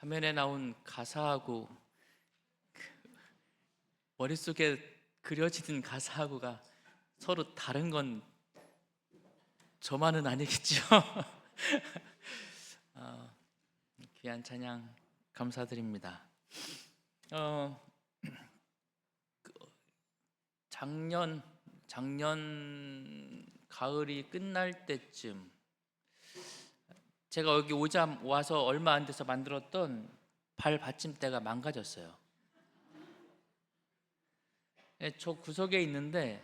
화면에 나온 가사하고 머릿속에 그려지는 가사하고가 서로 다른 건 저만은 아니겠죠? 어, 귀한 찬양 감사드립니다. 어, 작년 가을이 끝날 때쯤 제가 여기 와서 얼마 안 돼서 만들었던 발 받침대가 망가졌어요. 저 구석에 있는데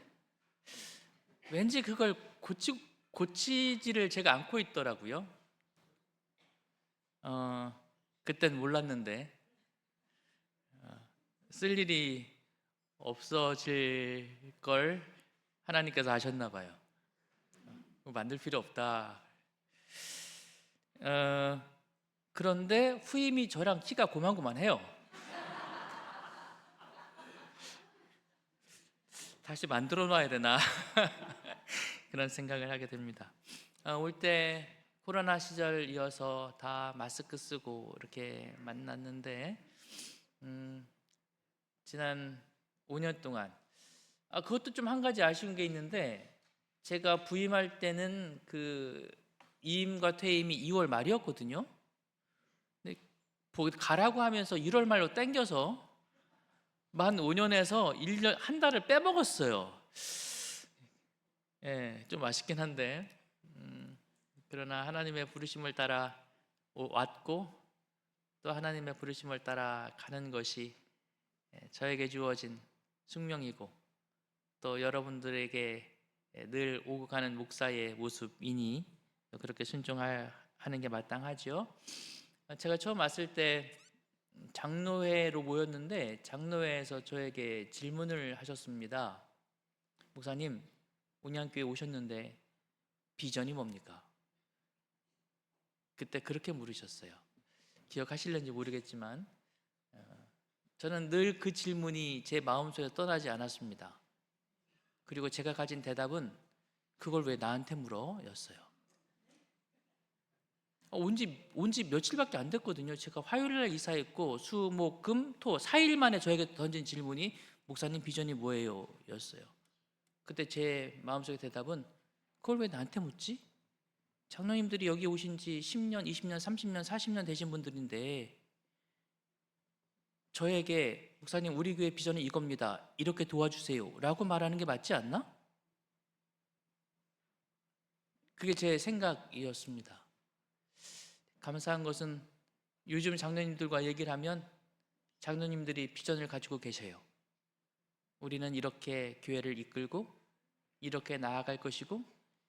왠지 그걸 고치지를 제가 않고 있더라고요. 그땐 몰랐는데 쓸 일이 없어질 걸 하나님께서 아셨나 봐요. 만들 필요 없다. 그런데 후임이 저랑 키가 고만고만해요. 다시 만들어 놔야 되나 그런 생각을 하게 됩니다. 올 때 코로나 시절 이어서 다 마스크 쓰고 이렇게 만났는데 지난 5년 동안 그것도 좀 한 가지 아쉬운 게 있는데 제가 부임할 때는 그 이임과 퇴임이 2월 말이었거든요. 근데 가라고 하면서 1월 말로 땡겨서 만 5년에서 1년 한 달을 빼먹었어요. 예, 좀 아쉽긴 한데 그러나 하나님의 부르심을 따라 왔고 또 하나님의 부르심을 따라 가는 것이 저에게 주어진 숙명이고 또 여러분들에게 늘 오고 가는 목사의 모습이니 그렇게 순종하는 게 마땅하죠. 제가 처음 왔을 때 장로회로 모였는데 장로회에서 저에게 질문을 하셨습니다. 목사님, 온양교회 오셨는데 비전이 뭡니까? 그때 그렇게 물으셨어요. 기억하실는지 모르겠지만 저는 늘 그 질문이 제 마음속에 떠나지 않았습니다. 그리고 제가 가진 대답은 그걸 왜 나한테 물어? 였어요. 온지 며칠밖에 안 됐거든요. 제가 화요일날 이사했고 수, 목, 금, 토 4일 만에 저에게 던진 질문이 목사님 비전이 뭐예요? 였어요. 그때 제 마음속의 대답은 그걸 왜 나한테 묻지? 장로님들이 여기 오신 지 10년, 20년, 30년, 40년 되신 분들인데 저에게 목사님 우리 교회 비전은 이겁니다. 이렇게 도와주세요. 라고 말하는 게 맞지 않나? 그게 제 생각이었습니다. 감사한 것은 요즘 장로님들과 얘기를 하면 장로님들이 비전을 가지고 계셔요. 우리는 이렇게 교회를 이끌고 이렇게 나아갈 것이고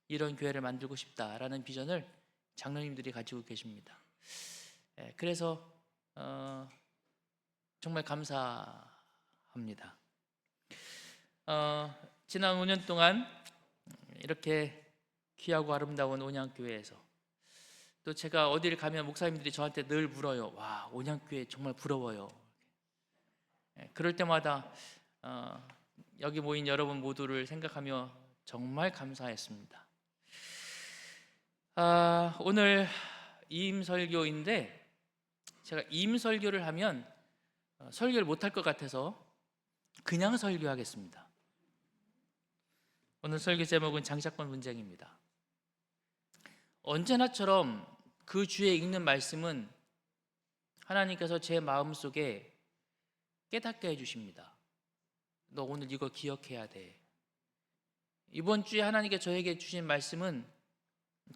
이런 교회를 만들고 싶다라는 비전을 장로님들이 가지고 계십니다. 그래서 정말 감사합니다. 지난 5년 동안 이렇게 귀하고 아름다운 온양교회에서 또 제가 어디를 가면 목사님들이 저한테 늘 물어요. 와, 온양교회 정말 부러워요. 그럴 때마다 여기 모인 여러분 모두를 생각하며 정말 감사했습니다. 오늘 이임설교인데 제가 이임설교를 하면 설교를 못할 것 같아서 그냥 설교하겠습니다. 오늘 설교 제목은 장자권 분쟁입니다. 언제나처럼 그 주에 읽는 말씀은 하나님께서 제 마음속에 깨닫게 해주십니다. 너 오늘 이거 기억해야 돼. 이번 주에 하나님께 저에게 주신 말씀은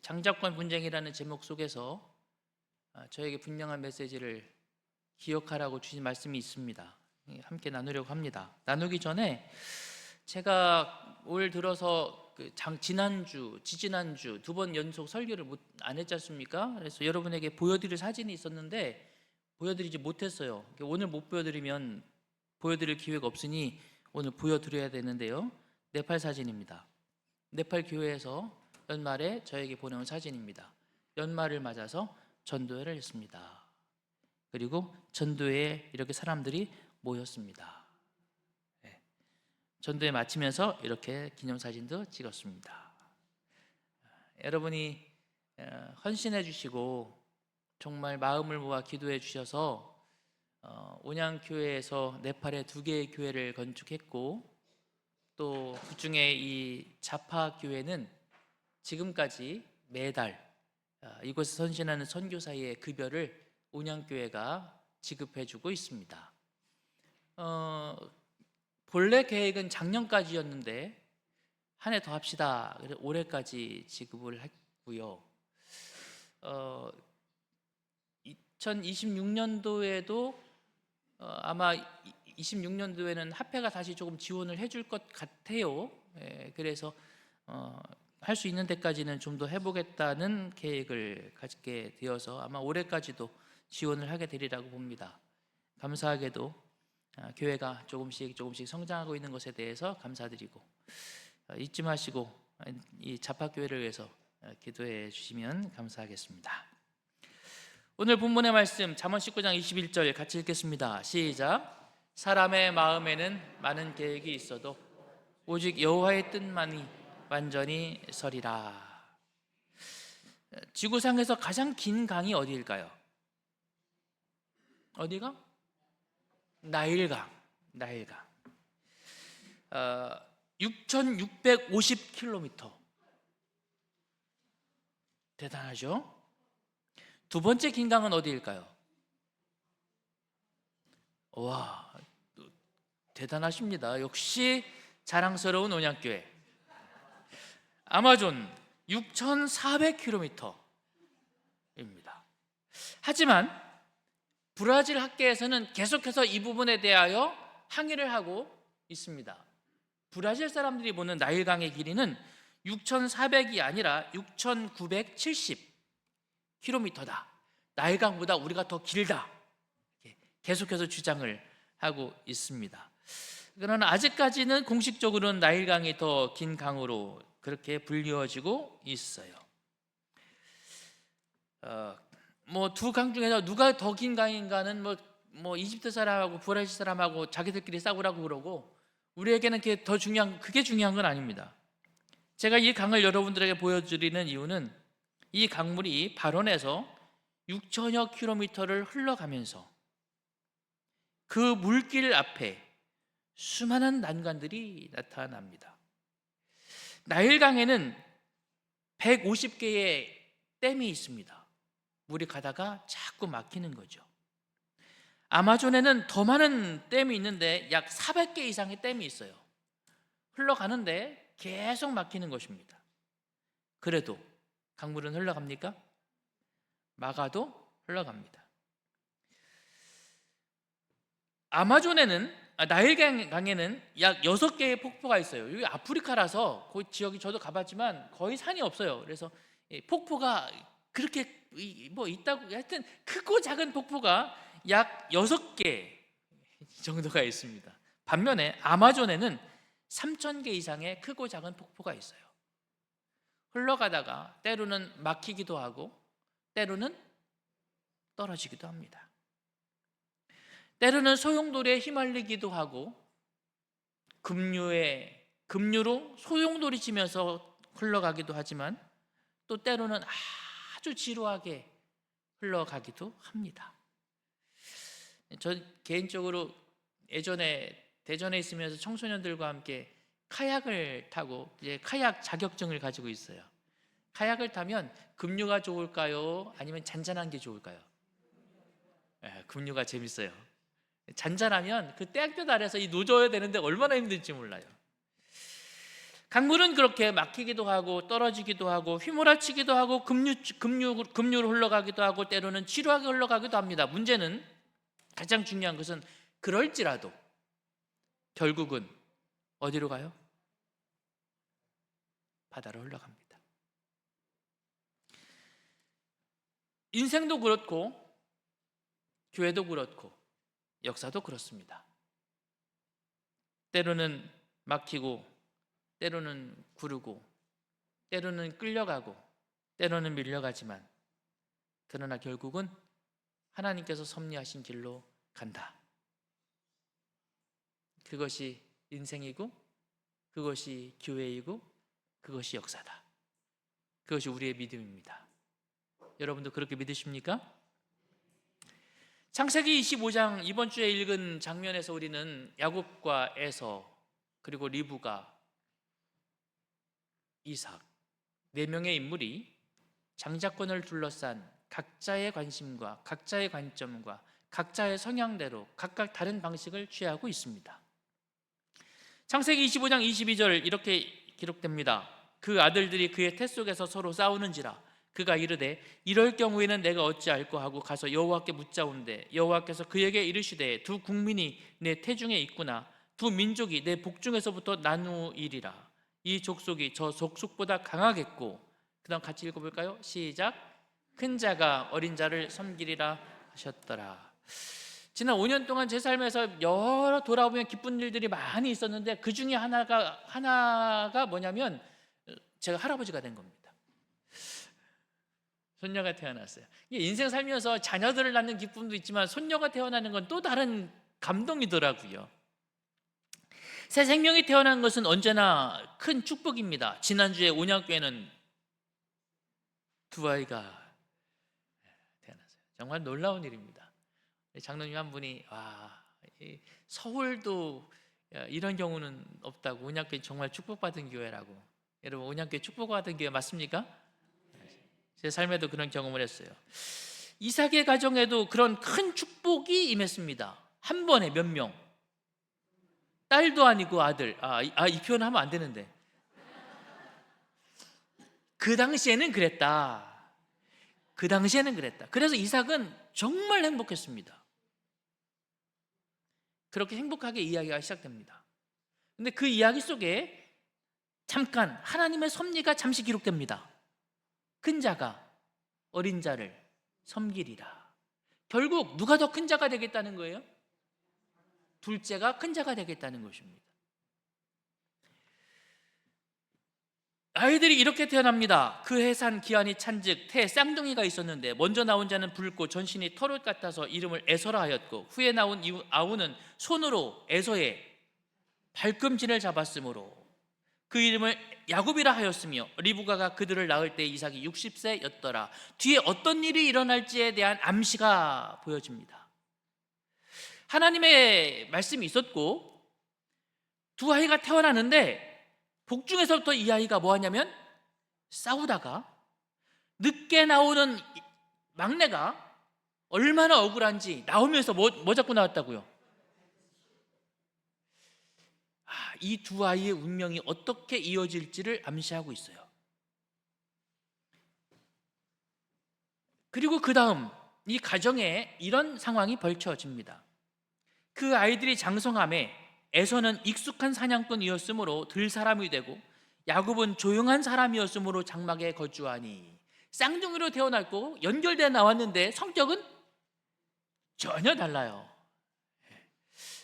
장자권 분쟁이라는 제목 속에서 저에게 분명한 메시지를 기억하라고 주신 말씀이 있습니다. 함께 나누려고 합니다. 나누기 전에 제가 올 들어서 지난주, 지지난주 2번 연속 설교를 안 했지 않습니까? 그래서 여러분에게 보여드릴 사진이 있었는데 보여드리지 못했어요. 오늘 못 보여드리면 보여드릴 기회가 없으니 오늘 보여드려야 되는데요. 네팔 사진입니다. 네팔 교회에서 연말에 저에게 보내온 사진입니다. 연말을 맞아서 전도회를 했습니다. 그리고 전도회에 이렇게 사람들이 모였습니다. 전도회 마치면서 이렇게 기념사진도 찍었습니다. 여러분이 헌신해 주시고 정말 마음을 모아 기도해 주셔서 온양교회에서 네팔에 2개의 교회를 건축했고, 또 그중에 이 자파교회는 지금까지 매달 이곳에 선신하는 선교사의 급여를 온양교회가 지급해주고 있습니다. 본래 계획은 작년까지였는데 한 해 더 합시다. 그래서 올해까지 지급을 했고요. 2026년도에도 아마 26년도에는 합회가 다시 조금 지원을 해줄 것 같아요. 그래서 할 수 있는 데까지는 좀 더 해보겠다는 계획을 갖게 되어서 아마 올해까지도 지원을 하게 되리라고 봅니다. 감사하게도 교회가 조금씩 성장하고 있는 것에 대해서 감사드리고, 잊지 마시고 이 자파교회를 위해서 기도해 주시면 감사하겠습니다. 오늘 본문의 말씀 잠언 19장 21절 같이 읽겠습니다. 시작. 사람의 마음에는 많은 계획이 있어도 오직 여호와의 뜻만이 완전히 서리라. 지구상에서 가장 긴 강이 어디일까요? 어디가? 나일강. 6,650km. 대단하죠? 두 번째 긴 강은 어디일까요? 와, 대단하십니다. 역시 자랑스러운 온양교회. 아마존 6,400km입니다. 하지만 브라질 학계에서는 계속해서 이 부분에 대하여 항의를 하고 있습니다. 브라질 사람들이 보는 나일강의 길이는 6,400이 아니라 6,970km다. 나일강보다 우리가 더 길다. 계속해서 주장을 하고 있습니다. 그러나 아직까지는 공식적으로는 나일강이 더 긴 강으로 그렇게 불리워지고 있어요. 두 강 중에서 누가 더 긴 강인가는 이집트 사람하고 브라질 사람하고 자기들끼리 싸우라고 그러고, 우리에게는 그게 중요한 건 아닙니다. 제가 이 강을 여러분들에게 보여드리는 이유는 이 강물이 발원해서 6천여 킬로미터를 흘러가면서 그 물길 앞에 수많은 난관들이 나타납니다. 나일강에는 150개의 댐이 있습니다. 물이 가다가 자꾸 막히는 거죠. 아마존에는 더 많은 댐이 있는데 약 400개 이상의 댐이 있어요. 흘러가는데 계속 막히는 것입니다. 그래도 강물은 흘러갑니까? 막아도 흘러갑니다. 나일강에는 약 6개의 폭포가 있어요. 여기 아프리카라서 그 지역이 저도 가봤지만 거의 산이 없어요. 그래서 폭포가 그렇게 있다고, 하여튼 크고 작은 폭포가 약 6개 정도가 있습니다. 반면에 아마존에는 3,000개 이상의 크고 작은 폭포가 있어요. 흘러가다가 때로는 막히기도 하고 때로는 떨어지기도 합니다. 때로는 소용돌이에 휘말리기도 하고 급류로 소용돌이 치면서 흘러가기도 하지만 또 때로는 아주 지루하게 흘러가기도 합니다. 저 개인적으로 예전에 대전에 있으면서 청소년들과 함께 카약을 타고 이제 카약 자격증을 가지고 있어요. 카약을 타면 급류가 좋을까요? 아니면 잔잔한 게 좋을까요? 급류가 재밌어요. 잔잔하면 그 땡볕 아래서 노져야 되는데 얼마나 힘들지 몰라요. 강물은 그렇게 막히기도 하고 떨어지기도 하고 휘몰아치기도 하고 급류로 흘러가기도 하고 때로는 지루하게 흘러가기도 합니다. 문제는, 가장 중요한 것은 그럴지라도 결국은 어디로 가요? 바다로 흘러갑니다. 인생도 그렇고 교회도 그렇고 역사도 그렇습니다. 때로는 막히고 때로는 구르고 때로는 끌려가고 때로는 밀려가지만 그러나 결국은 하나님께서 섭리하신 길로 간다. 그것이 인생이고 그것이 교회이고 그것이 역사다. 그것이 우리의 믿음입니다. 여러분도 그렇게 믿으십니까? 창세기 25장 이번 주에 읽은 장면에서 우리는 야곱과 에서 그리고 리브가, 이삭 네 명의 인물이 장자권을 둘러싼 각자의 관심과 각자의 관점과 각자의 성향대로 각각 다른 방식을 취하고 있습니다. 창세기 25장 22절 이렇게 기록됩니다. 그 아들들이 그의 태 속에서 서로 싸우는지라 그가 이르되 이럴 경우에는 내가 어찌할꼬 하고 가서 여호와께 묻자온대 여호와께서 그에게 이르시되 두 국민이 내 태중에 있구나 두 민족이 내 복중에서부터 나누이리라. 이 족속이 저 족속보다 강하겠고, 그 다음 같이 읽어볼까요? 시작. 큰 자가 어린 자를 섬기리라 하셨더라. 지난 5년 동안 제 삶에서 여러 돌아보면 기쁜 일들이 많이 있었는데 그 중에 하나가 뭐냐면 제가 할아버지가 된 겁니다. 손녀가 태어났어요. 인생 살면서 자녀들을 낳는 기쁨도 있지만 손녀가 태어나는 건 또 다른 감동이더라고요. 새 생명이 태어나는 것은 언제나 큰 축복입니다. 지난주에 온양교회는 두 아이가 태어났어요. 정말 놀라운 일입니다. 장로님 한 분이 서울도 이런 경우는 없다고, 온양교회 정말 축복받은 교회라고. 여러분, 온양교회 축복받은 교회 맞습니까? 제 삶에도 그런 경험을 했어요. 이삭의 가정에도 그런 큰 축복이 임했습니다. 한 번에 몇 명, 딸도 아니고 아들. 이 표현하면 안 되는데 그 당시에는 그랬다. 그래서 이삭은 정말 행복했습니다. 그렇게 행복하게 이야기가 시작됩니다. 근데 그 이야기 속에 잠깐 하나님의 섭리가 잠시 기록됩니다. 큰 자가 어린 자를 섬기리라. 결국 누가 더 큰 자가 되겠다는 거예요? 둘째가 큰 자가 되겠다는 것입니다. 아이들이 이렇게 태어납니다. 그 해산 기한이 찬즉 태 쌍둥이가 있었는데 먼저 나온 자는 붉고 전신이 털옷 같아서 이름을 에서라 하였고 후에 나온 아우는 손으로 에서의 발꿈치를 잡았으므로 그 이름을 야곱이라 하였으며 리브가가 그들을 낳을 때 이삭이 60세였더라. 뒤에 어떤 일이 일어날지에 대한 암시가 보여집니다. 하나님의 말씀이 있었고 두 아이가 태어나는데 복중에서부터 이 아이가 뭐 하냐면 싸우다가 늦게 나오는 막내가 얼마나 억울한지 나오면서 뭐 잡고 나왔다고요? 이 두 아이의 운명이 어떻게 이어질지를 암시하고 있어요. 그리고 그 다음 이 가정에 이런 상황이 벌쳐집니다. 그 아이들이 장성함에 에서는 익숙한 사냥꾼이었으므로 들사람이 되고 야곱은 조용한 사람이었으므로 장막에 거주하니. 쌍둥이로 태어났고 연결돼 나왔는데 성격은 전혀 달라요.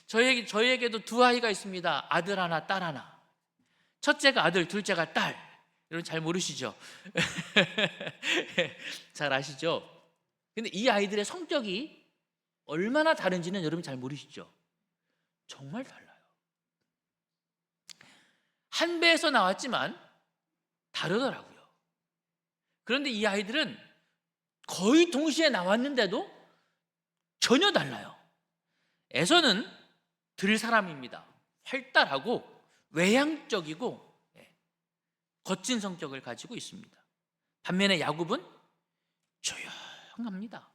저희에게도 두 아이가 있습니다. 아들 하나, 딸 하나. 첫째가 아들, 둘째가 딸. 여러분 잘 모르시죠? 잘 아시죠? 근데 이 아이들의 성격이 얼마나 다른지는 여러분 잘 모르시죠? 정말 달라요. 한 배에서 나왔지만 다르더라고요. 그런데 이 아이들은 거의 동시에 나왔는데도 전혀 달라요. 에서는 들사람입니다. 활달하고 외향적이고 거친 성격을 가지고 있습니다. 반면에 야곱은 조용합니다.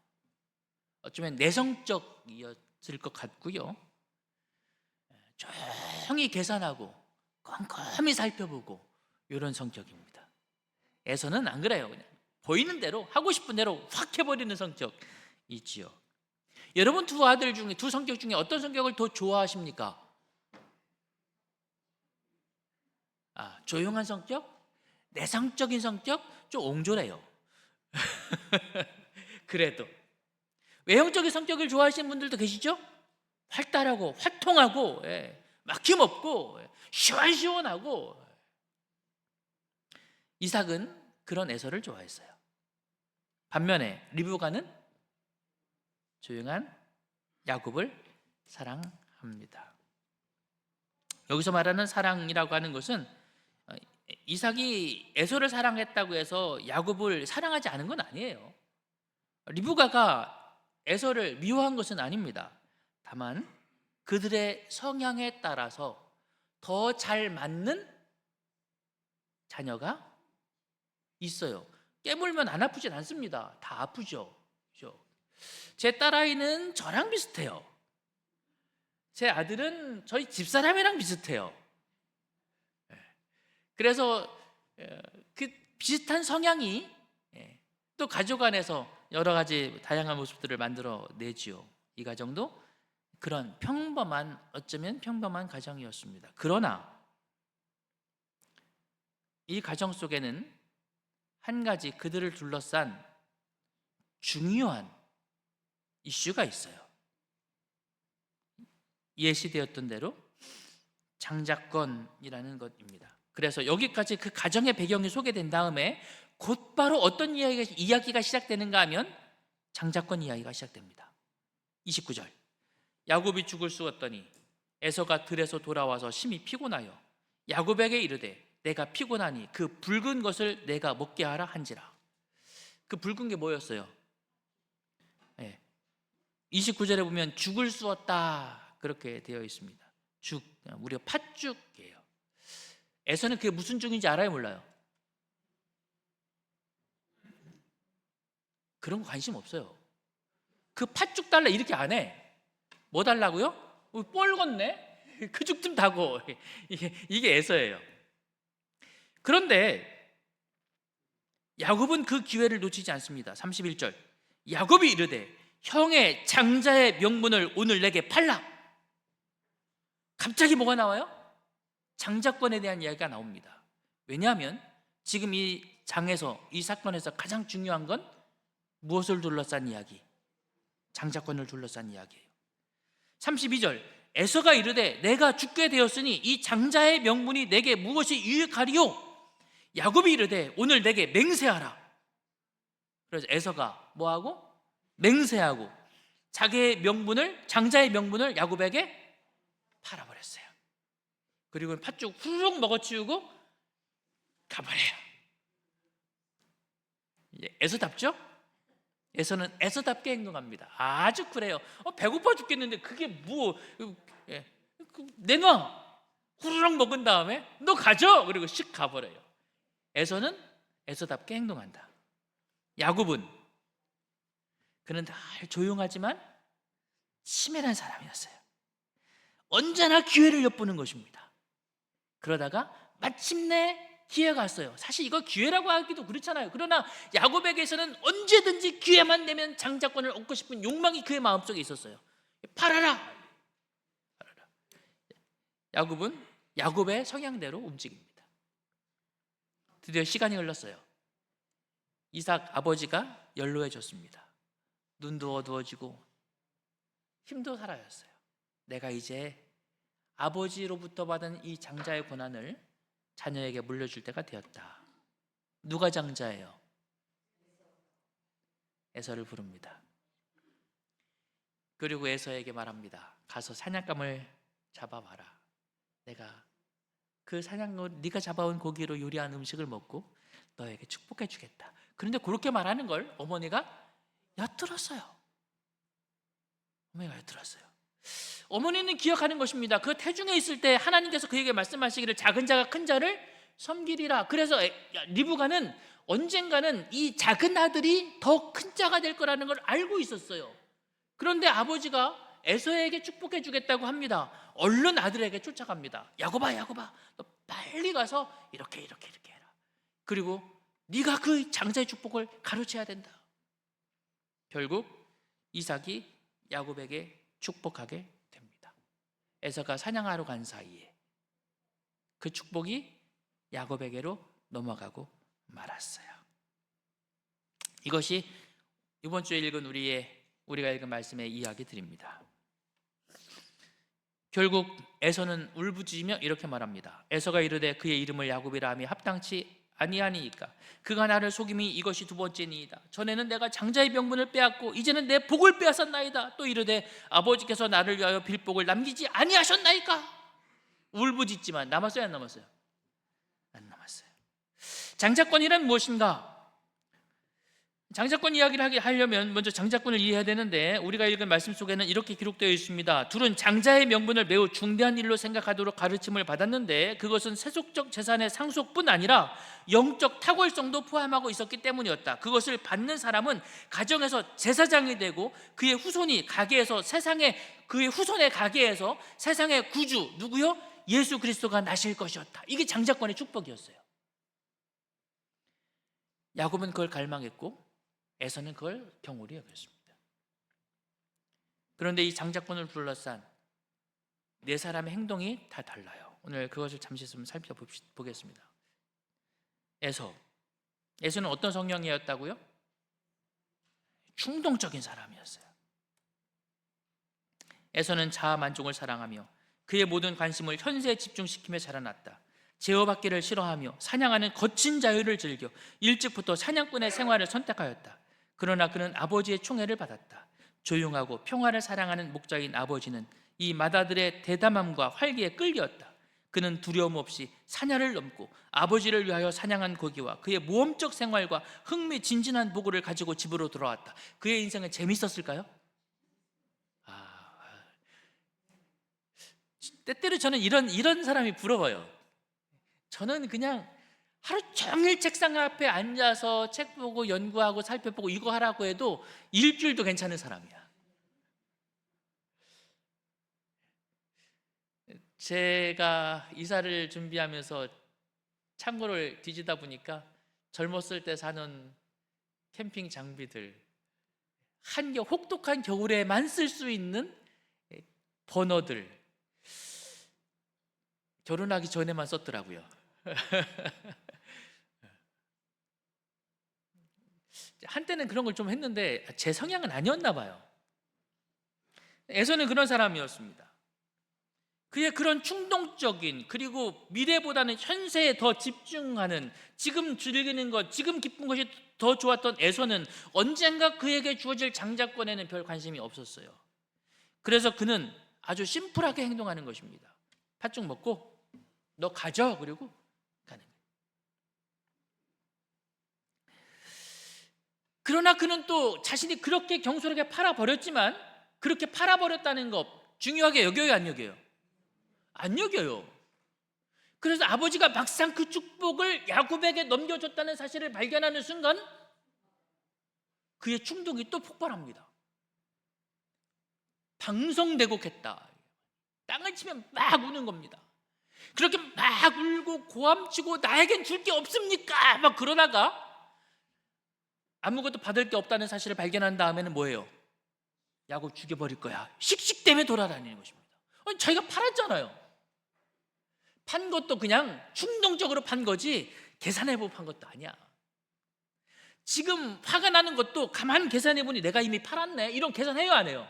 어쩌면 내성적이었을 것 같고요. 조용히 계산하고 꼼꼼히 살펴보고 이런 성격입니다. 에서는 안 그래요. 그냥 보이는 대로 하고 싶은 대로 확 해버리는 성격이지요. 여러분 두 아들 중에, 두 성격 중에 어떤 성격을 더 좋아하십니까? 조용한 성격? 내성적인 성격? 좀 옹졸해요. 그래도 외형적인 성격을 좋아하시는 분들도 계시죠? 활달하고 활통하고 막힘없고 시원시원하고. 이삭은 그런 에서를 좋아했어요. 반면에 리브가는 조용한 야곱을 사랑합니다. 여기서 말하는 사랑이라고 하는 것은 이삭이 에서를 사랑했다고 해서 야곱을 사랑하지 않은 건 아니에요. 리브가가 에서를 미워한 것은 아닙니다. 다만 그들의 성향에 따라서 더 잘 맞는 자녀가 있어요. 깨물면 안 아프진 않습니다. 다 아프죠. 그죠? 제 딸아이는 저랑 비슷해요. 제 아들은 저희 집사람이랑 비슷해요. 그래서 그 비슷한 성향이 또 가족 안에서 여러 가지 다양한 모습들을 만들어 내지요. 이 가정도 그런 어쩌면 평범한 가정이었습니다. 그러나 이 가정 속에는 한 가지 그들을 둘러싼 중요한 이슈가 있어요. 예시되었던 대로 장자권이라는 것입니다. 그래서 여기까지 그 가정의 배경이 소개된 다음에 곧바로 어떤 이야기가 시작되는가 하면 장자권 이야기가 시작됩니다. 29절, 야곱이 죽을 쑤었더니 에서가 들에서 돌아와서 심히 피곤하여 야곱에게 이르되 내가 피곤하니 그 붉은 것을 내가 먹게 하라 한지라. 그 붉은 게 뭐였어요? 29절에 보면 죽을 쑤었다 그렇게 되어 있습니다. 죽, 우리가 팥죽이에요. 에서는 그게 무슨 죽인지 알아요, 몰라요? 그런 거 관심 없어요. 그 팥죽 달라 이렇게 안 해. 뭐 달라고요? 뻘겋네? 그 죽 좀 다고. 이게 에서예요. 그런데 야곱은 그 기회를 놓치지 않습니다. 31절, 야곱이 이르되 형의 장자의 명분을 오늘 내게 팔라. 갑자기 뭐가 나와요? 장자권에 대한 이야기가 나옵니다. 왜냐하면 지금 이 장에서, 이 사건에서 가장 중요한 건 무엇을 둘러싼 이야기? 장자권을 둘러싼 이야기예요. 32절, 에서가 이르되 내가 죽게 되었으니 이 장자의 명분이 내게 무엇이 유익하리요? 야곱이 이르되 오늘 내게 맹세하라. 그래서 에서가 뭐하고? 맹세하고 자기의 명분을, 장자의 명분을 야곱에게 팔아버렸어요. 그리고 팥죽 후루룩 먹어치우고 가버려요. 에서답죠? 에서는 에서답게 행동합니다. 아주 그래요. 배고파 죽겠는데 그게 뭐, 내놔. 후루룩 먹은 다음에 너 가져. 그리고 씩 가버려요. 에서는 에서답게 행동한다. 야곱은 그는 늘 조용하지만 치밀한 사람이었어요. 언제나 기회를 엿보는 것입니다. 그러다가 마침내 기회가 왔어요. 사실 이거 기회라고 하기도 그렇잖아요. 그러나 야곱에게서는 언제든지 기회만 되면 장자권을 얻고 싶은 욕망이 그의 마음속에 있었어요. 팔아라. 야곱은 야곱의 성향대로 움직입니다. 드디어 시간이 흘렀어요. 이삭 아버지가 연로해졌습니다. 눈도 어두워지고 힘도 사라졌어요. 내가 이제 아버지로부터 받은 이 장자의 권한을 자녀에게 물려줄 때가 되었다. 누가 장자예요? 에서를 부릅니다. 그리고 에서에게 말합니다. 가서 사냥감을 잡아와라. 내가 그 네가 잡아온 고기로 요리한 음식을 먹고 너에게 축복해 주겠다. 그런데 그렇게 말하는 걸 어머니가 엿들었어요. 어머니가 엿들었어요. 어머니는 기억하는 것입니다. 그 태중에 있을 때 하나님께서 그에게 말씀하시기를 작은 자가 큰 자를 섬기리라. 그래서 리브가는 언젠가는 이 작은 아들이 더 큰 자가 될 거라는 걸 알고 있었어요. 그런데 아버지가 에서에게 축복해 주겠다고 합니다. 얼른 아들에게 쫓아갑니다. 야곱아, 야곱아, 너 빨리 가서 이렇게 해라. 그리고 네가 그 장자의 축복을 가로채야 된다. 결국 이삭이 야곱에게 축복하게 됩니다. 에서가 사냥하러 간 사이에 그 축복이 야곱에게로 넘어가고 말았어요. 이것이 이번 주에 읽은 우리가 읽은 말씀의 이야기들입니다. 결국 에서는 울부짖으며 이렇게 말합니다. 에서가 이르되 그의 이름을 야곱이라 함이 합당치 아니하니이까 그가 나를 속임이 이것이 두 번째니이다. 전에는 내가 장자의 명분을 빼앗고 이제는 내 복을 빼앗았나이다. 또 이르되 아버지께서 나를 위하여 빌복을 남기지 아니하셨나이까. 울부짖지만 남았어요, 안 남았어요? 안 남았어요. 장자권이란 무엇인가? 장자권 이야기를 하려면 먼저 장자권을 이해해야 되는데, 우리가 읽은 말씀 속에는 이렇게 기록되어 있습니다. 둘은 장자의 명분을 매우 중대한 일로 생각하도록 가르침을 받았는데, 그것은 세속적 재산의 상속뿐 아니라 영적 탁월성도 포함하고 있었기 때문이었다. 그것을 받는 사람은 가정에서 제사장이 되고, 그의 후손이 가게에서 그의 후손의 가게에서 세상의 구주 누구요? 예수 그리스도가 나실 것이었다. 이게 장자권의 축복이었어요. 야곱은 그걸 갈망했고 에서는 그걸 경홀히 여겼습니다. 그런데 이 장자권을 둘러싼 네 사람의 행동이 다 달라요. 오늘 그것을 잠시 좀 살펴보겠습니다. 에서는 어떤 성향이었다고요? 충동적인 사람이었어요. 에서는 자아 만족을 사랑하며 그의 모든 관심을 현세에 집중시키며 자라났다. 제어받기를 싫어하며 사냥하는 거친 자유를 즐겨 일찍부터 사냥꾼의 생활을 선택하였다. 그러나 그는 아버지의 총애를 받았다. 조용하고 평화를 사랑하는 목자인 아버지는 이 맏아들의 대담함과 활기에 끌렸다. 그는 두려움 없이 사냐를 넘고 아버지를 위하여 사냥한 고기와 그의 모험적 생활과 흥미진진한 보고를 가지고 집으로 돌아왔다. 그의 인생은 재밌었을까요? 때때로 저는 이런 사람이 부러워요. 저는 그냥 하루 종일 책상 앞에 앉아서 책 보고 연구하고 살펴보고 이거 하라고 해도 일주일도 괜찮은 사람이야. 제가 이사를 준비하면서 창고를 뒤지다 보니까 젊었을 때 사는 캠핑 장비들, 혹독한 겨울에만 쓸 수 있는 버너들, 결혼하기 전에만 썼더라고요. 한때는 그런 걸 좀 했는데 제 성향은 아니었나 봐요. 에서는 그런 사람이었습니다. 그의 그런 충동적인, 그리고 미래보다는 현세에 더 집중하는, 지금 즐기는 것, 지금 기쁜 것이 더 좋았던 에서는 언젠가 그에게 주어질 장자권에는 별 관심이 없었어요. 그래서 그는 아주 심플하게 행동하는 것입니다. 팥죽 먹고 너 가져, 그리고 가는 거예요. 그러나 그는 또 자신이 그렇게 경솔하게 팔아버렸지만, 그렇게 팔아버렸다는 것 중요하게 여겨요, 안 여겨요? 안 여겨요. 그래서 아버지가 막상 그 축복을 야곱에게 넘겨줬다는 사실을 발견하는 순간 그의 충동이 또 폭발합니다. 방성대곡했다. 땅을 치면 막 우는 겁니다. 그렇게 막 울고 고함치고 나에겐 줄 게 없습니까? 막 그러다가 아무것도 받을 게 없다는 사실을 발견한 다음에는 뭐예요? 야곱 죽여버릴 거야. 씩씩대며 돌아다니는 것입니다. 아니, 자기가 팔았잖아요. 판 것도 그냥 충동적으로 판 거지 계산해보고 판 것도 아니야. 지금 화가 나는 것도 가만 계산해보니 내가 이미 팔았네, 이런 계산해요, 안 해요?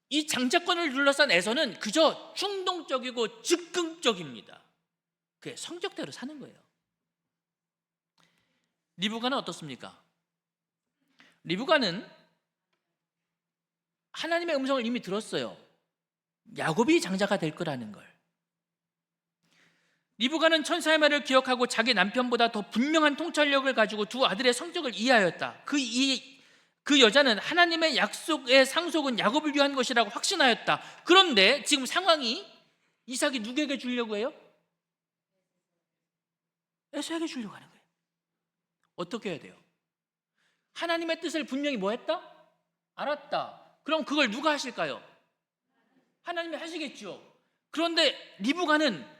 이 장자권을 둘러싼 에서는 그저 충동적이고 즉흥적입니다. 그의 성격대로 사는 거예요. 리브가는 어떻습니까? 리브가는 하나님의 음성을 이미 들었어요. 야곱이 장자가 될 거라는 걸. 리브가는 천사의 말을 기억하고 자기 남편보다 더 분명한 통찰력을 가지고 두 아들의 성적을 이해하였다. 그 여자는 하나님의 약속의 상속은 야곱을 위한 것이라고 확신하였다. 그런데 지금 상황이 이삭이 누구에게 주려고 해요? 에서에게 주려고 하는 거예요. 어떻게 해야 돼요? 하나님의 뜻을 분명히 뭐 했다? 알았다. 그럼 그걸 누가 하실까요? 하나님이 하시겠죠. 그런데 리브가는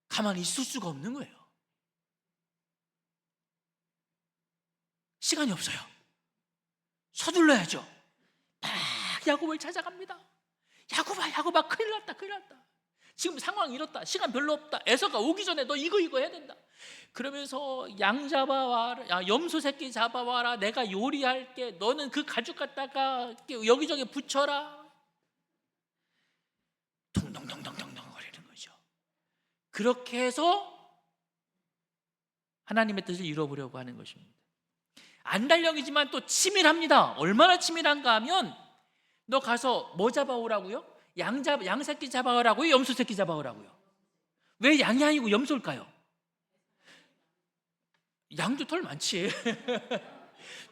가만히 있을 수가 없는 거예요. 시간이 없어요. 서둘러야죠. 막 야곱을 찾아갑니다. 야곱아, 큰일 났다. 지금 상황 이렇다. 시간 별로 없다. 에서가 오기 전에 너 이거 해야 된다. 그러면서 양 잡아와라, 염소 새끼 잡아와라, 내가 요리할게, 너는 그 가죽 갖다가 여기저기 붙여라. 동동동동동동 거리는 거죠. 그렇게 해서 하나님의 뜻을 이루어보려고 하는 것입니다. 안달력이지만 또 치밀합니다. 얼마나 치밀한가 하면, 너 가서 뭐 잡아오라고요? 양 새끼 잡아오라고요? 염소 새끼 잡아오라고요? 왜 양이 아니고 염소일까요? 양도 털 많지.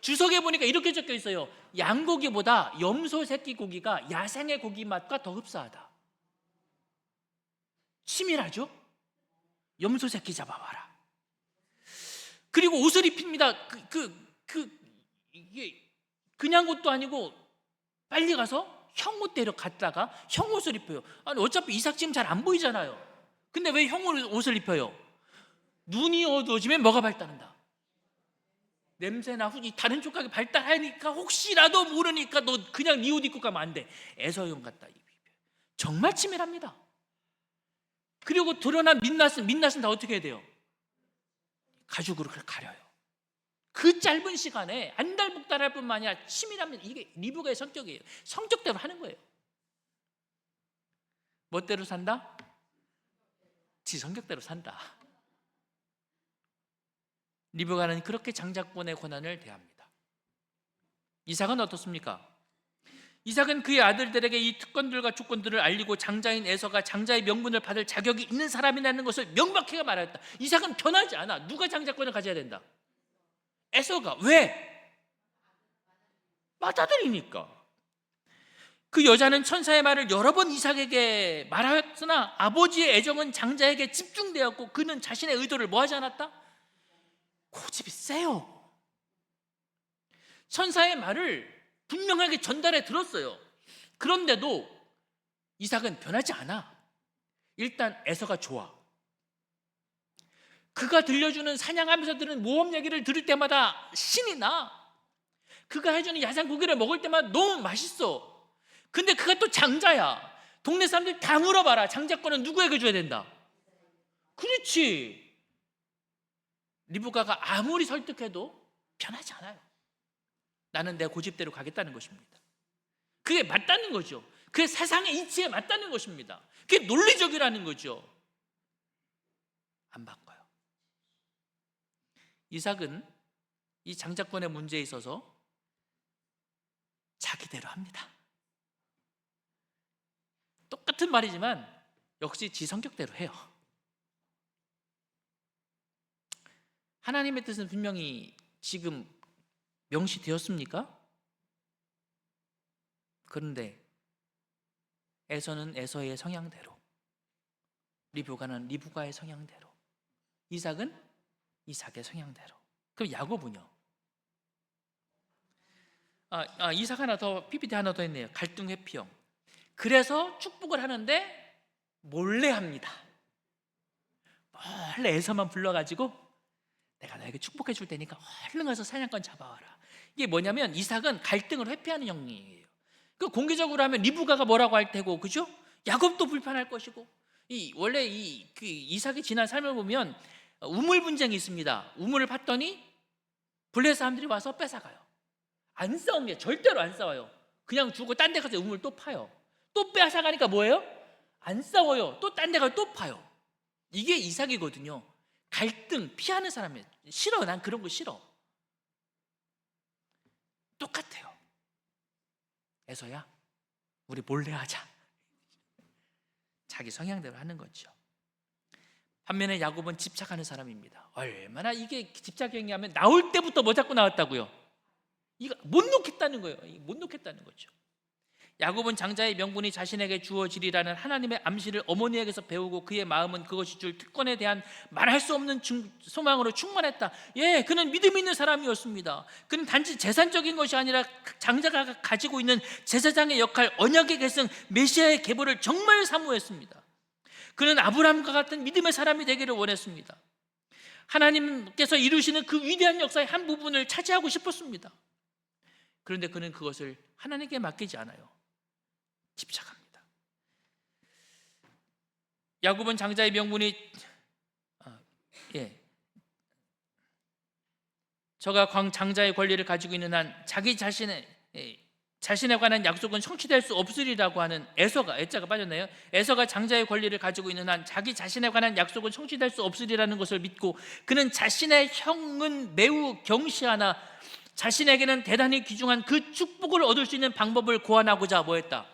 주석에 보니까 이렇게 적혀 있어요. 양고기보다 염소 새끼 고기가 야생의 고기 맛과 더 흡사하다. 치밀하죠? 염소 새끼 잡아와라. 그리고 옷을 입힙니다. 이게 그냥 옷도 아니고 빨리 가서 형 옷 데려갔다가 형 옷을 입혀요. 아니 어차피 이삭 지금 잘 안 보이잖아요. 근데 왜 형 옷을 입혀요? 눈이 어두워지면 뭐가 발달한다? 냄새나 이 다른 촉각이 발달하니까 혹시라도 모르니까 너 그냥 네 옷 입고 가면 안 돼. 에서용 갖다 입혀. 정말 치밀합니다. 그리고 드러난 민낯은 다 어떻게 해야 돼요? 가죽으로 가려요. 그 짧은 시간에 안달복달할 뿐만 아니라 치밀합니다. 이게 리브가의 성격이에요. 성격대로 하는 거예요. 멋대로 산다? 지 성격대로 산다. 리브가는 그렇게 장자권의 권한을 대합니다. 이삭은 어떻습니까? 이삭은 그의 아들들에게 이 특권들과 조건들을 알리고 장자인 에서가 장자의 명분을 받을 자격이 있는 사람이라는 것을 명확하게 말하였다. 이삭은 변하지 않아. 누가 장자권을 가져야 된다? 에서가. 왜? 맏아들이니까. 그 여자는 천사의 말을 여러 번 이삭에게 말하였으나 아버지의 애정은 장자에게 집중되었고 그는 자신의 의도를 뭐 하지 않았다? 고집이 세요. 천사의 말을 분명하게 전달해 들었어요. 그런데도 이삭은 변하지 않아. 일단 에서가 좋아. 그가 들려주는 사냥하면서 들은 모험 얘기를 들을 때마다 신이 나. 그가 해주는 야생 고기를 먹을 때마다 너무 맛있어. 근데 그가 또 장자야. 동네 사람들 다 물어봐라. 장자권은 누구에게 줘야 된다? 그렇지. 리브가가 아무리 설득해도 변하지 않아요. 나는 내 고집대로 가겠다는 것입니다. 그게 맞다는 거죠. 그게 세상의 이치에 맞다는 것입니다. 그게 논리적이라는 거죠. 안 바꿔요. 이삭은 이 장자권의 문제에 있어서 자기대로 합니다. 똑같은 말이지만 역시 지 성격대로 해요. 하나님의 뜻은 분명히 지금 명시되었습니까? 그런데 에서는 에서의 성향대로, 리브가는 리브가의 성향대로, 이삭은 이삭의 성향대로. 그럼 야곱은요? 이삭 하나 더, PPT 하나 더 있네요. 갈등 회피형. 그래서 축복을 하는데 몰래 합니다. 몰래 에서만 불러가지고 내가 너에게 축복해 줄 테니까 얼른 가서 사냥꾼 잡아와라. 이게 뭐냐면 이삭은 갈등을 회피하는 형이에요. 그 공개적으로 하면 리브가가 뭐라고 할 테고, 그죠? 야곱도 불편할 것이고. 원래 이삭의 지난 삶을 보면 우물 분쟁이 있습니다. 우물을 팠더니 블레 사람들이 와서 뺏어가요. 안 싸웁니다. 절대로 안 싸워요. 그냥 주고 딴 데 가서 우물 또 파요. 또 뺏어가니까 뭐예요? 안 싸워요. 또 딴 데 가서 또 파요. 이게 이삭이거든요. 갈등 피하는 사람이에요. 싫어. 난 그런 거 싫어. 똑같아요. 에서야 우리 몰래 하자. 자기 성향대로 하는 거죠. 반면에 야곱은 집착하는 사람입니다. 얼마나 이게 집착형이 하면 나올 때부터 뭐 잡고 나왔다고요? 이거 못 놓겠다는 거예요. 못 놓겠다는 거죠. 야곱은 장자의 명분이 자신에게 주어지리라는 하나님의 암시를 어머니에게서 배우고 그의 마음은 그것이 줄 특권에 대한 말할 수 없는 소망으로 충만했다. 예, 그는 믿음 있는 사람이었습니다. 그는 단지 재산적인 것이 아니라 장자가 가지고 있는 제사장의 역할, 언약의 계승, 메시아의 계보를 정말 사모했습니다. 그는 아브라함과 같은 믿음의 사람이 되기를 원했습니다. 하나님께서 이루시는 그 위대한 역사의 한 부분을 차지하고 싶었습니다. 그런데 그는 그것을 하나님께 맡기지 않아요. 집착합니다. 야곱은 장자의 명분이 저가 장자의 권리를 가지고 있는 한 자기 자신에 관한 약속은 성취될 수 없으리라고 하는 애자가 빠졌나요? 에서가 장자의 권리를 가지고 있는 한 자기 자신에 관한 약속은 성취될 수 없으리라는 것을 믿고 그는 자신의 형은 매우 경시하나 자신에게는 대단히 귀중한 그 축복을 얻을 수 있는 방법을 고안하고자 뭐했다?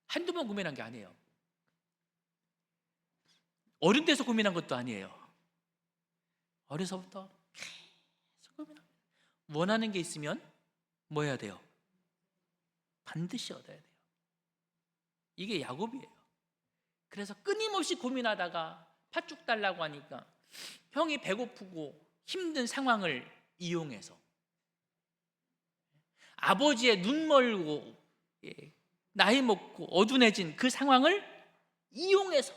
한두 번 고민한 게 아니에요. 어른 돼서 고민한 것도 아니에요. 어려서부터 원하는 게 있으면 뭐 해야 돼요? 반드시 얻어야 돼요. 이게 야곱이에요. 그래서 끊임없이 고민하다가 팥죽 달라고 하니까 형이 배고프고 힘든 상황을 이용해서 아버지의 눈 멀고 나이 먹고 어둔해진 그 상황을 이용해서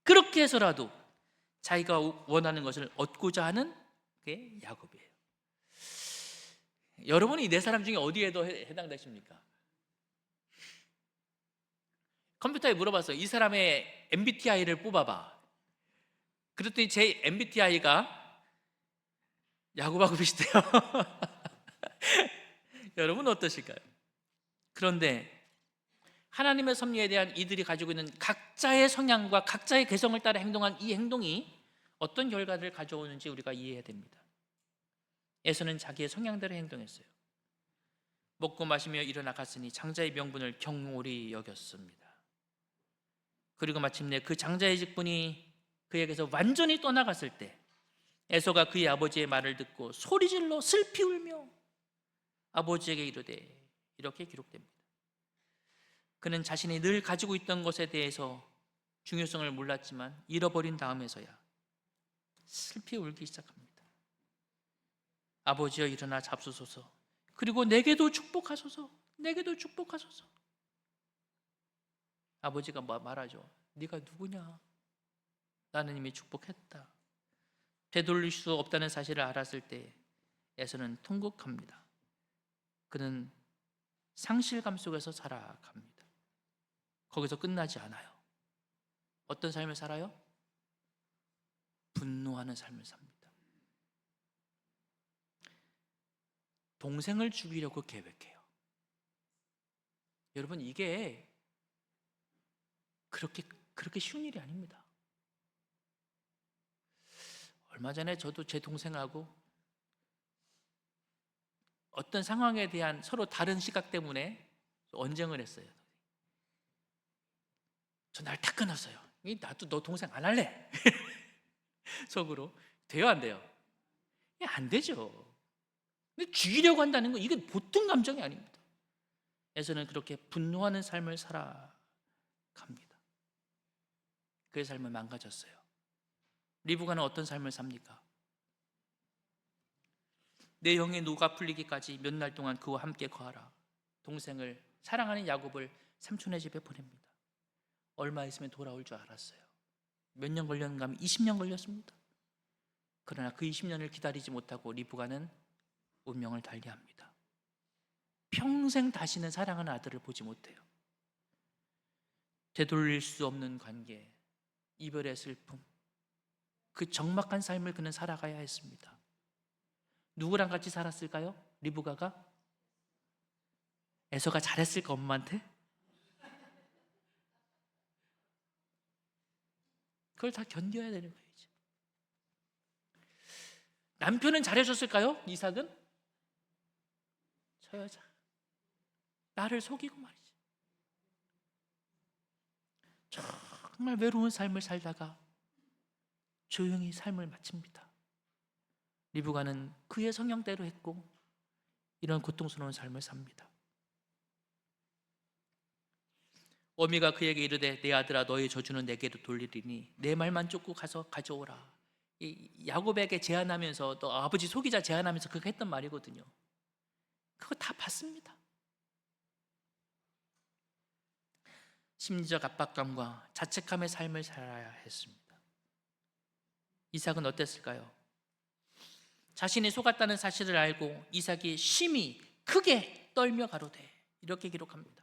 그렇게 해서라도 자기가 원하는 것을 얻고자 하는 게 야곱이에요. 여러분이 이 네 사람 중에 어디에도 해당되십니까? 컴퓨터에 물어봤어요. 이 사람의 MBTI를 뽑아봐. 그랬더니 제 MBTI가 야곱하고 비슷해요. 여러분은 어떠실까요? 그런데 하나님의 섭리에 대한 이들이 가지고 있는 각자의 성향과 각자의 개성을 따라 행동한 이 행동이 어떤 결과를 가져오는지 우리가 이해해야 됩니다. 에서는 자기의 성향대로 행동했어요. 먹고 마시며 일어나 갔으니 장자의 명분을 경홀히 여겼습니다. 그리고 마침내 그 장자의 직분이 그에게서 완전히 떠나갔을 때 에서가 그의 아버지의 말을 듣고 소리질러 슬피 울며 아버지에게 이르되, 이렇게 기록됩니다. 그는 자신이 늘 가지고 있던 것에 대해서 중요성을 몰랐지만 잃어버린 다음에서야 슬피 울기 시작합니다. 아버지여 일어나 잡수소서. 그리고 내게도 축복하소서. 내게도 축복하소서. 아버지가 말하죠. 네가 누구냐? 나는 이미 축복했다. 되돌릴 수 없다는 사실을 알았을 때 에서는 통곡합니다. 그는 상실감 속에서 살아갑니다. 거기서 끝나지 않아요. 어떤 삶을 살아요? 분노하는 삶을 삽니다. 동생을 죽이려고 계획해요. 여러분, 이게 그렇게 쉬운 일이 아닙니다. 얼마 전에 저도 제 동생하고 어떤 상황에 대한 서로 다른 시각 때문에 언쟁을 했어요. 저 날 딱 끊었어요. 나도 너 동생 안 할래. 속으로. 돼요, 안 돼요? 안 되죠. 근데 죽이려고 한다는 건 이게 보통 감정이 아닙니다. 에서는 그렇게 분노하는 삶을 살아갑니다. 그의 삶은 망가졌어요. 리브가는 어떤 삶을 삽니까? 내 영의 노가 풀리기까지 몇 날 동안 그와 함께 거하라. 동생을, 사랑하는 야곱을 삼촌의 집에 보냅니다. 얼마 있으면 돌아올 줄 알았어요. 몇 년 걸렸는가 하면 20년 걸렸습니다. 그러나 그 20년을 기다리지 못하고 리브가는 운명을 달리합니다. 평생 다시는 사랑하는 아들을 보지 못해요. 되돌릴 수 없는 관계, 이별의 슬픔, 그 적막한 삶을 그는 살아가야 했습니다. 누구랑 같이 살았을까요? 리브가가? 에서가 잘했을까 엄마한테? 그걸 다 견뎌야 되는 거예요. 이제. 남편은 잘해줬을까요? 이삭은? 저 여자 나를 속이고 말이지. 정말 외로운 삶을 살다가 조용히 삶을 마칩니다. 리브가는 그의 성향대로 했고 이런 고통스러운 삶을 삽니다. 어미가 그에게 이르되 내 아들아 너의 저주는 내게로 돌리리니 내 말만 쫓고 가서 가져오라. 이 야곱에게 제안하면서 또 아버지 속이자 제안하면서 그가 했던 말이거든요. 그거 다 받습니다. 심리적 압박감과 자책감의 삶을 살아야 했습니다. 이삭은 어땠을까요? 자신이 속았다는 사실을 알고 이삭이 심히 크게 떨며 가로되, 이렇게 기록합니다.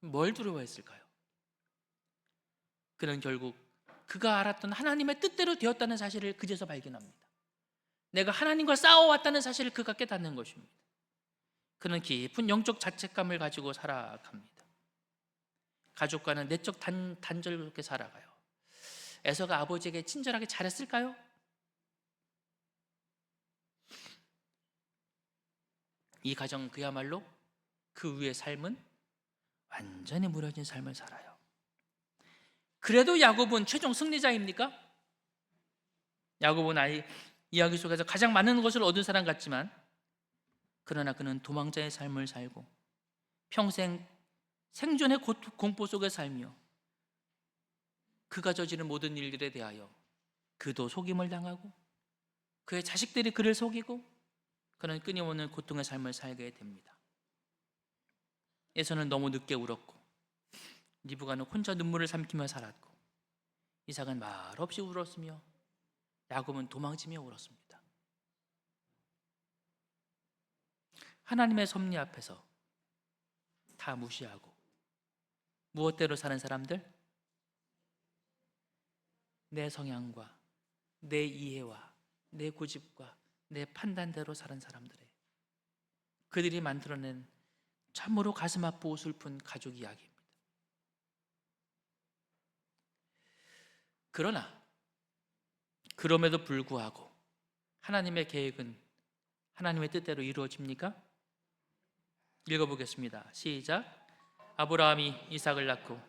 뭘 두려워했을까요? 그는 결국 그가 알았던 하나님의 뜻대로 되었다는 사실을 그제서 발견합니다. 내가 하나님과 싸워왔다는 사실을 그가 깨닫는 것입니다. 그는 깊은 영적 자책감을 가지고 살아갑니다. 가족과는 내적 단절롭게 살아가요. 에서가 아버지에게 친절하게 잘했을까요? 이 가정 그야말로 그 위의 삶은 완전히 무너진 삶을 살아요. 그래도 야곱은 최종 승리자입니까? 야곱은 이야기 속에서 가장 많은 것을 얻은 사람 같지만, 그러나 그는 도망자의 삶을 살고 평생 생존의 공포 속에 살며 그가 저지른 모든 일들에 대하여 그도 속임을 당하고 그의 자식들이 그를 속이고 그는 끊임없는 고통의 삶을 살게 됩니다. 에서는 너무 늦게 울었고 리브가는 혼자 눈물을 삼키며 살았고 이삭은 말없이 울었으며 야곱은 도망치며 울었습니다. 하나님의 섭리 앞에서 다 무시하고 무엇대로 사는 사람들? 내 성향과 내 이해와 내 고집과 내 판단대로 사는 사람들의 그들이 만들어낸 참으로 가슴 아프고 슬픈 가족 이야기입니다. 그러나 그럼에도 불구하고 하나님의 계획은 하나님의 뜻대로 이루어집니까? 읽어보겠습니다. 시작. 아브라함이 이삭을 낳고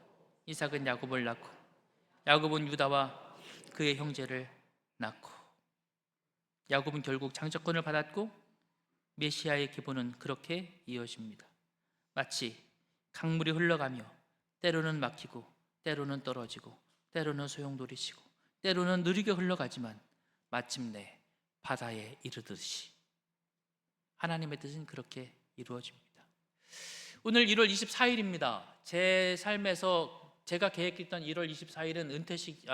이삭은 야곱을 낳고 야곱은 유다와 그의 형제를 낳고 야곱은 결국 장자권을 받았고 메시아의 기본은 그렇게 이어집니다. 마치 강물이 흘러가며 때로는 막히고 때로는 떨어지고 때로는 소용돌이치고 때로는 느리게 흘러가지만 마침내 바다에 이르듯이 하나님의 뜻은 그렇게 이루어집니다. 오늘 1월 24일입니다. 제 삶에서 제가 계획했던 1월 24일은 은퇴식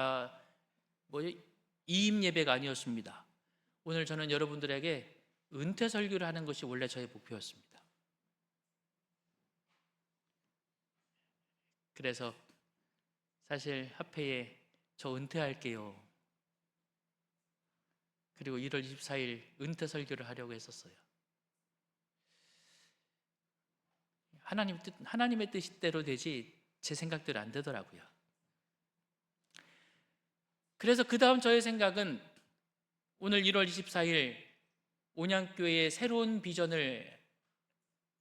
이임 예배가 아니었습니다. 오늘 저는 여러분들에게 은퇴 설교를 하는 것이 원래 저의 목표였습니다. 그래서 사실 하페에 저 은퇴할게요. 그리고 1월 24일 은퇴 설교를 하려고 했었어요. 하나님의 뜻대로 되지 제 생각대로 안 되더라고요. 그래서 그 다음 저의 생각은 오늘 1월 24일 온양교회의 새로운 비전을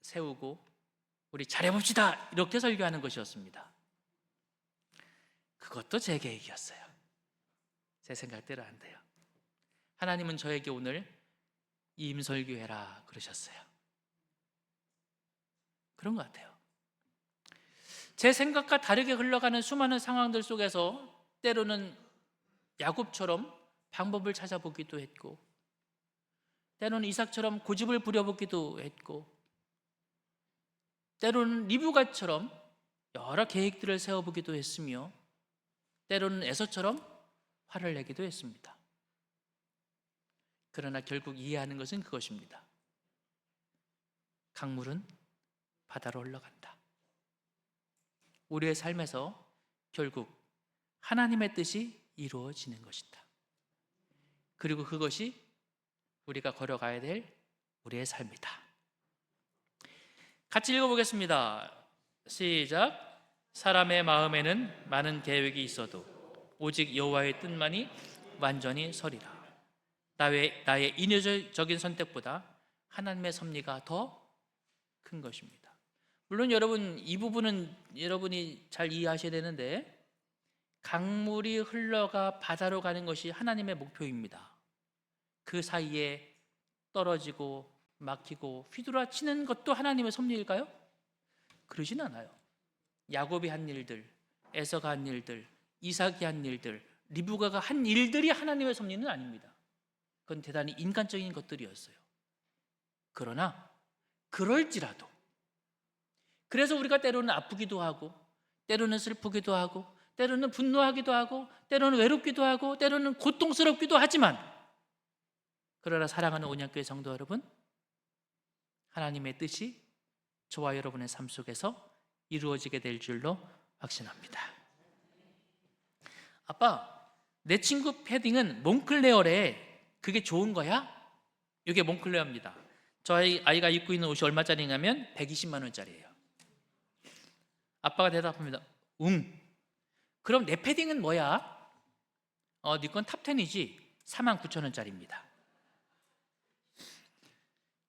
세우고 우리 잘해봅시다 이렇게 설교하는 것이었습니다. 그것도 제 계획이었어요. 제 생각대로 안 돼요. 하나님은 저에게 오늘 임설교해라 그러셨어요. 그런 것 같아요. 제 생각과 다르게 흘러가는 수많은 상황들 속에서 때로는 야곱처럼 방법을 찾아보기도 했고 때로는 이삭처럼 고집을 부려보기도 했고 때로는 리브가처럼 여러 계획들을 세워보기도 했으며 때로는 에서처럼 화를 내기도 했습니다. 그러나 결국 이해하는 것은 그것입니다. 강물은 바다로 흘러간다. 우리의 삶에서 결국 하나님의 뜻이 이루어지는 것이다. 그리고 그것이 우리가 걸어가야 될 우리의 삶이다. 같이 읽어보겠습니다. 시작. 사람의 마음에는 많은 계획이 있어도 오직 여호와의 뜻만이 완전히 서리라. 나의 인위적인 선택보다 하나님의 섭리가 더 큰 것입니다. 물론 여러분 이 부분은 여러분이 잘 이해하셔야 되는데 강물이 흘러가 바다로 가는 것이 하나님의 목표입니다. 그 사이에 떨어지고 막히고 휘두라치는 것도 하나님의 섭리일까요? 그러진 않아요. 야곱이 한 일들, 에서가 한 일들, 이삭이 한 일들, 리브가가 한 일들이 하나님의 섭리는 아닙니다. 그건 대단히 인간적인 것들이었어요. 그러나 그럴지라도 그래서 우리가 때로는 아프기도 하고 때로는 슬프기도 하고 때로는 분노하기도 하고 때로는 외롭기도 하고 때로는 고통스럽기도 하지만 그러나 사랑하는 온양교회 성도 여러분, 하나님의 뜻이 저와 여러분의 삶 속에서 이루어지게 될 줄로 확신합니다. 아빠, 내 친구 패딩은 몽클레어래. 그게 좋은 거야? 이게 몽클레어입니다. 저희 아이가 입고 있는 옷이 얼마짜리냐면 120만 원짜리예요. 아빠가 대답합니다. 그럼 내 패딩은 뭐야? 네 건 탑10이지. 49,000원짜리입니다.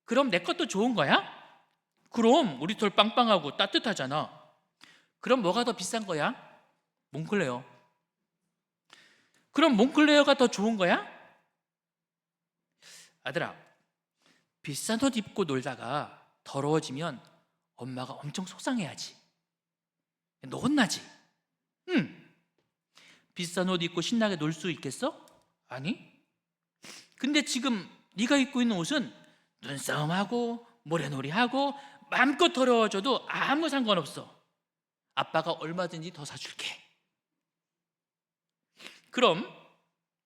그럼 내 것도 좋은 거야? 그럼 우리 털 빵빵하고 따뜻하잖아. 그럼 뭐가 더 비싼 거야? 몽클레어. 그럼 몽클레어가 더 좋은 거야? 아들아, 비싼 옷 입고 놀다가 더러워지면 엄마가 엄청 속상해하지. 너 혼나지? 응. 비싼 옷 입고 신나게 놀 수 있겠어? 아니. 근데 지금 네가 입고 있는 옷은 눈싸움하고 모래놀이하고 마음껏 더러워져도 아무 상관없어. 아빠가 얼마든지 더 사줄게. 그럼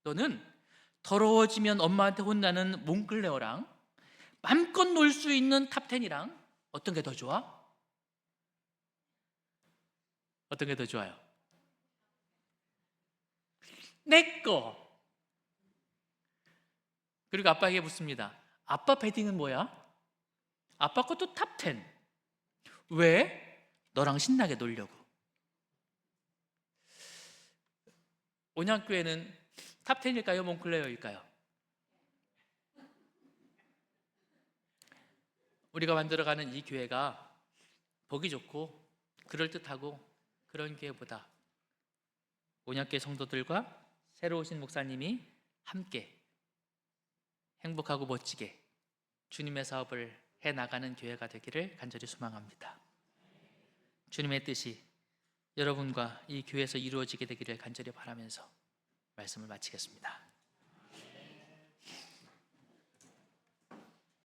너는 더러워지면 엄마한테 혼나는 몽클레어랑 마음껏 놀 수 있는 탑텐이랑 어떤 게 더 좋아? 어떤 게 더 좋아요? 내 거. 그리고 아빠에게 묻습니다. 아빠 패딩은 뭐야? 아빠 것도 탑10. 왜? 너랑 신나게 놀려고. 온양교회는 탑10일까요? 몽클레어일까요? 우리가 만들어가는 이 교회가 보기 좋고 그럴듯하고 그런 교회보다 온양교회 성도들과 새로 오신 목사님이 함께 행복하고 멋지게 주님의 사업을 해나가는 교회가 되기를 간절히 소망합니다. 주님의 뜻이 여러분과 이 교회에서 이루어지게 되기를 간절히 바라면서 말씀을 마치겠습니다.